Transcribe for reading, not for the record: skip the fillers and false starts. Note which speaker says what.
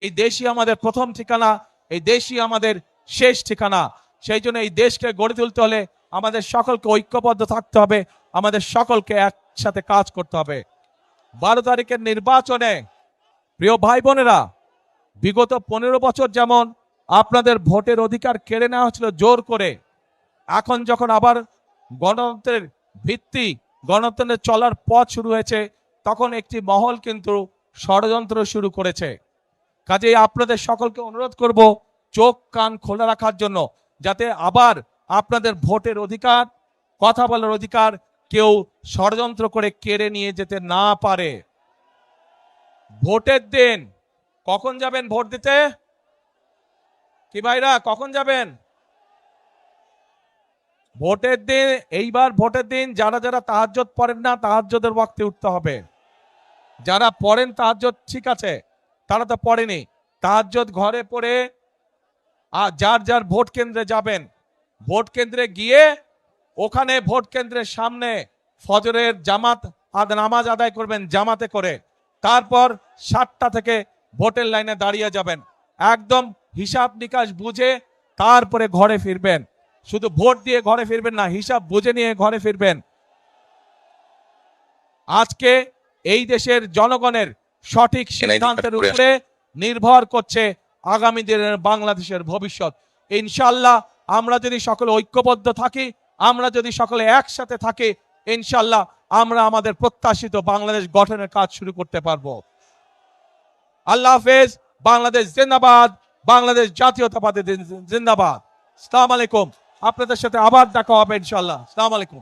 Speaker 1: এই দেশই আমাদের প্রথম ঠিকানা, এই দেশই আমাদের শেষ ঠিকানা। সেই জন্য এই দেশকে গড়ে তুলতে হলে আমাদের সকলকে ঐক্যবদ্ধ থাকতে হবে, আমাদের সকলকে একসাথে কাজ করতে হবে। 12 তারিখের নির্বাচনে প্রিয় ভাই বোনেরা, বিগত 15 বছর যেমন আপনাদের ভোটের অধিকার কেড়ে নেওয়া হচ্ছিল জোর করে, এখন যখন আবার গণতন্ত্রের ভিত্তি, গণতন্ত্রের চলার পথ শুরু হয়েছে, তখন একটি মহল কিন্তু ষড়যন্ত্র শুরু করেছে। কাজেই আপনাদের সকলকে অনুরোধ করব চোখ কান খোলা রাখার জন্য, যাতে আবার আপনাদের ভোটের অধিকার, কথা বলার অধিকার কেউ ষড়যন্ত্র করে কেড়ে নিয়ে যেতে না পারে। ভোটের দিন কখন যাবেন ভোট দিতে? কি ভাইরা, কখন যাবেন ভোটের দিন? এইবার ভোটের দিন যারা যারা তাহাজ্জুদ পড়েন না, তাহাজ্জুদের ওয়াক্তে উঠতে হবে। যারা পড়েন তাহাজ্জুদ ঠিক আছে, তারা তো পড়েনি, তাহাজ্জুদ ঘরে পড়ে আর যার যার ভোট কেন্দ্রে যাবেন, ভোট কেন্দ্রে গিয়ে ওখানে ভোট কেন্দ্রের সামনে ফজরের জামাত নামাজ আদায় করবেন জামাতে করে। তারপর 7টা থেকে ভোটের লাইনে দাঁড়িয়ে যাবেন, একদম হিসাব নিকাশ বুঝে তারপরে ঘরে ফিরবেন। শুধু ভোট দিয়ে ঘরে ফিরবেন না, হিসাব বুঝে নিয়ে ঘরে ফিরবেন। আজকে এই দেশের জনগণের সঠিক সিদ্ধান্তের উপরে নির্ভর করছে আগামী দিনের বাংলাদেশের ভবিষ্যৎ। ইনশাআল্লাহ আমরা যদি সকলে ঐক্যবদ্ধ থাকি, আমরা যদি সকলে একসাথে থাকি, ইনশাআল্লাহ আমরা আমাদের প্রত্যাশিত বাংলাদেশ গঠনের কাজ শুরু করতে পারবো। আল্লাহ হাফেজ। বাংলাদেশ জিন্দাবাদ, বাংলাদেশ জাতীয়তাবাদী জিন্দাবাদ। আসসালামু আলাইকুম। আপনাদের সাথে আবার দেখা হবে ইনশাআল্লাহ। আসসালামু আলাইকুম।